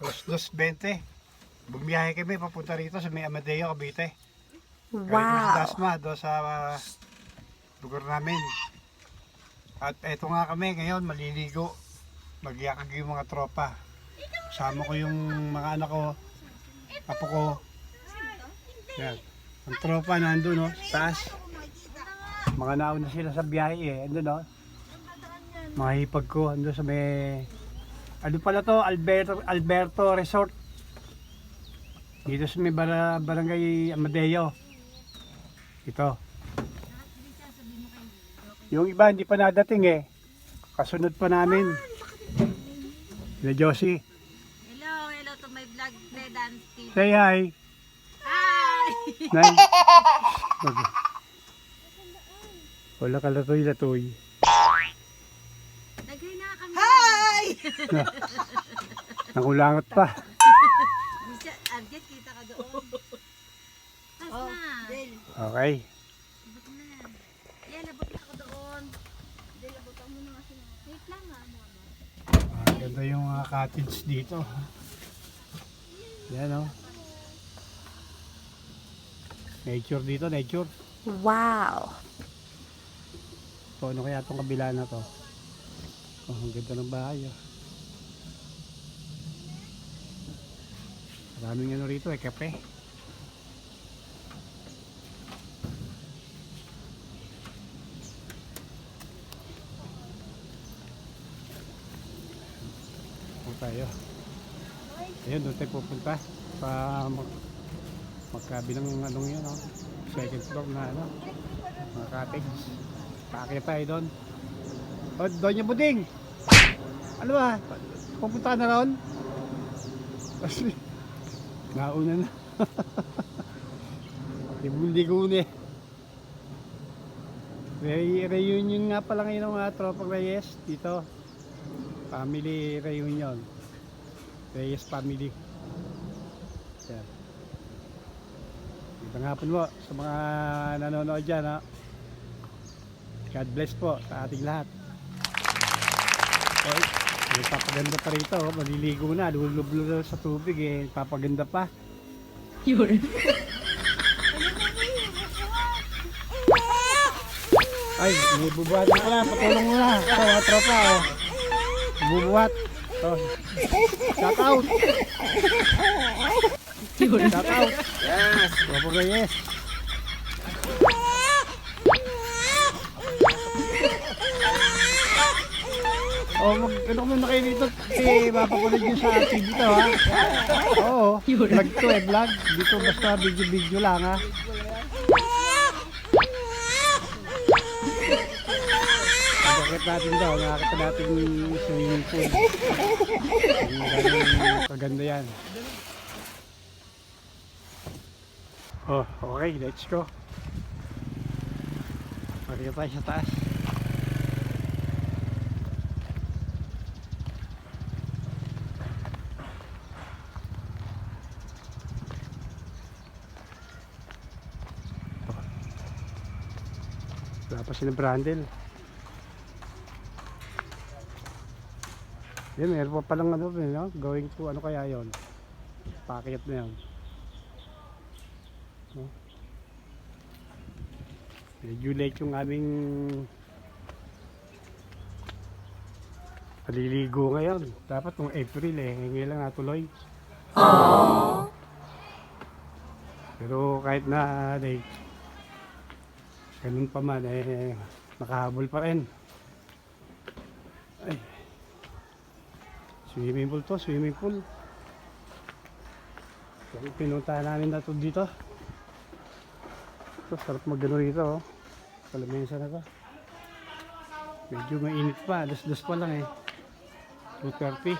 Alas 2:20. Bumiyahe kami papunta rito sa may Amadeo, Cavite. Galing kami sa Wow. Dasma, doon sa lugar namin. At eto nga kami ngayon, maliligo. Magyakag yung mga tropa. Kasama ko yung mga anak ko, apo ko. Yan. Ang tropa nandun, no, sa taas. Mga nauna sila sa biyahe eh. Andun, no. Mga hipag ko, andun sa may... Ano pala to? Alberto Resort. Dito sa may barangay Amadeo. Ito. Yung iba hindi pa nadating eh. Kasunod pa namin. Na Josie. Hello to my vlog, Play Dance TV. Say hi. Hi! Nay. Wala ka latoy-latoy. Nagay na kami. Hi! Nakulangot pa. Arjet, kita ka doon. Tas na. Okay. Labot na. Yeah, labot na ako doon. Labot ako muna kasi. Wait lang ha. Ganda yung mga cottage dito. Yan o. Nature dito, nature. Wow. So ano kaya itong kabila na to? Oh, ang ganda ng bahay ah. Maraming ano rito eh, kape. Punta tayo. Ayun, doon tayo pupunta. Magkabilang anong yan, oh. Second floor na ano. Mga cottage. Paakit tayo doon. O, Doña Buding! Ano ba? Pupunta na ron? Kasi, nauna na. Libun-ligun eh. Reunion nga pala ngayon ng mga tropang Reyes dito. Family reunion. Reyes family. Yan. Magandang hapon po sa mga nanonood dyan. Ha? God bless po sa ating lahat. Okay. May papaganda pa rito. Maliligo na. Lulublo sa tubig eh. Papaganda pa. Yun. Ay, may bubuhat na pala. Patulong mo na. Ito, mga tropa. Oh. Bubuhat. Ito. Shout out. Shout out. Yes. Tropa ko, yes. Oh, ano muna kayo dito? Eh, mapapanood nyo sa TV dito, ha? Oo. Vlog to eh, vlog. Dito basta video lang, ha? Nakakit natin daw, nakakita natin yung swimming pool. Ang kaganda yan. Oh, okay, let's go. Makikita tayo sa taas. Wala pa silang brandel. Yan, meron pa palang ano, no? Going to ano kaya yon? Packet na yan. No? Medyo late yung aming paliligo ngayon. Dapat nung April eh, ngayon lang natuloy. Aww. Pero kahit na late, ganun pa man eh, nakahabol pa rin. Ay. Swimming pool to, swimming pool. Yung pinuntahan namin na to dito. Ito, sarap magano rito oh. Sa lamesa na to. Medyo mainit pa, das-das pa lang eh. 2:30.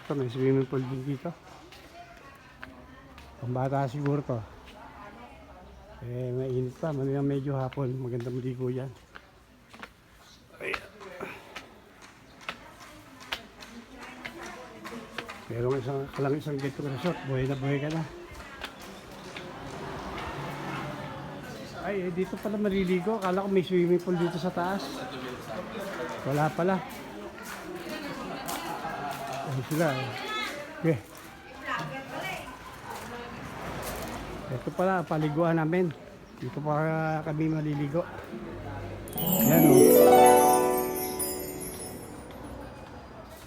Ito, may swimming pool din dito. Pambata siguro to. Eh, mainit pa, medyo hapon, maganda maligo yan. Merong isang ganito resort, buhay na buhay ka na. Ay, dito pala maliligo. Akala ko may swimming pool dito sa taas. Wala pala. Ayun sila. Okay. Ito pala, paliguan namin. Dito pa kami maliligo. Yan o.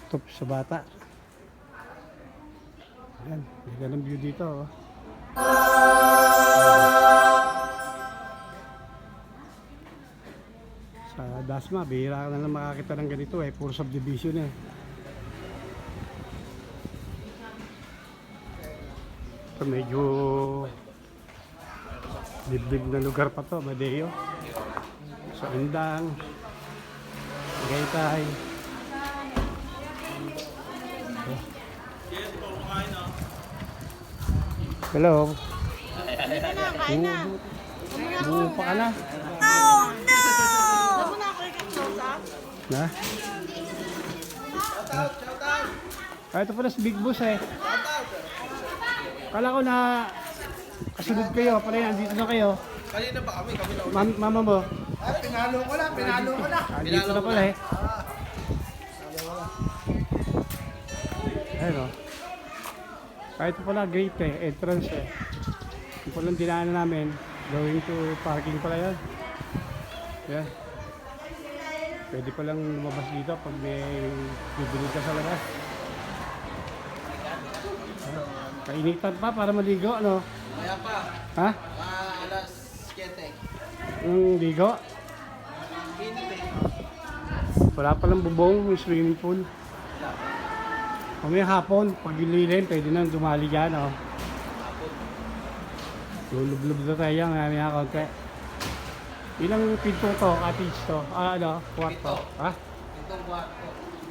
Ito sa bata. Yan, may ganang view dito o. Sa Dasma, bihira ka na lang makakita ng ganito eh. Puro subdivision eh. Ito medyo liblib na lugar pa to, Badeo. So, Indang, Tagaytay. Hello. Kain na. Buo pa ka na. Oh no! Damo na ako i-close up. Na? Ah, ito pala si Big Boss eh. Kala ko na kasunod kayo, pala nandito na kayo. Kanina ba kami? Kami na Mama mo. pinalo ko na, pinalo ko na. Andito na pala eh. Ayun o. Ito pala gate eh, entrance eh. Yung palang dinaanan namin, going to parking pala yan. Yan. Pwede palang lumabas dito pag may bibili ka sa labas. Kainitan pa para maligo, ano? Kaya pa, Ha? alas 7. Yung ligo? Init eh. Wala palang bubong, yung swimming pool. Mamaya hapon, pag ililim, pwede nang dumali dyan, oh. Lulub-lub na tayo yan, mamaya konti. Ilang pinto to, cottage to? Ah, ano? Kwarto? Ha? Itong kwarto.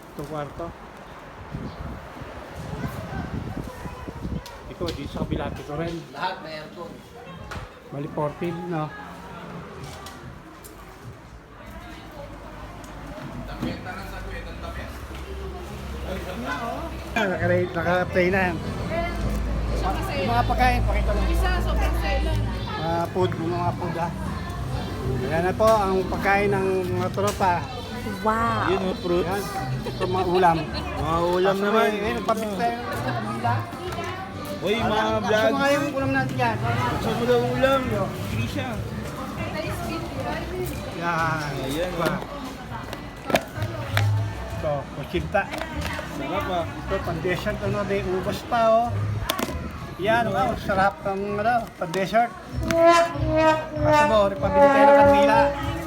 Itong kwarto? Ito, dito sa kabila, ito rin. Lahat may aircon. Bali 14, no? Naka-play na yan. Yung mga pagkain, pakita lang. Isa, sobrang silent. Mga food ha. Ayan na po ang pagkain ng mga tropa. Wow. Yun o, fruit. Ayan, ito mga ulam. Mga ulam naman. Ayan, nagpabit tayo sa kabila. Uy, mga Gusto vlog. mo nga yung ulam natin yan. Gusto mo daw ulam. Grisha. Yan. Ayan, Diba? Ito, kuchinta. Sarap ah. Ito, pan-dessert, ano, may ubas pa, oh. Yan, wow, sarap ng, ano, pan-dessert. Kasi mo, pabili tayo ng kandila.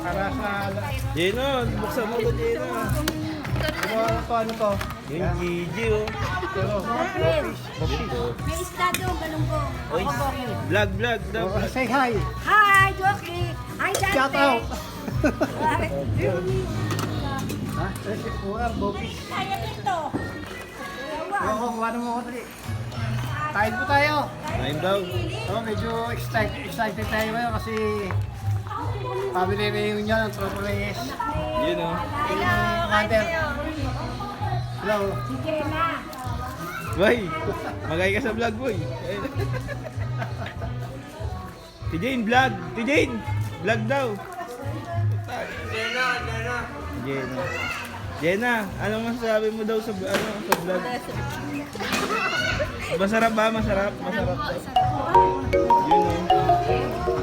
Para sa, Jeno, buksan mo ko Jeno. ano to? Yung Gigi oh. Pero, May isda doon, galunggong. Uy, vlog daw. say hi. Hi, Joki! Hi, Dante! Shout out. Hi. Ha? Si Purar, Bopis. Kaya dito. Oo, kumano mo ko dali. Kain po tayo. Time daw. Oh, medyo excited tayo ngayon kasi family reunion ng Tropa Reyes. Yun oh. Commander. Hello. Sige na. Boy, magay ka sa vlog boy. Si Jane vlog. Si Jane. Vlog daw. Jena. Jena, ano masasabi mo daw sa sa vlog? Masarap ba? Masarap. Masarap. Yun oh.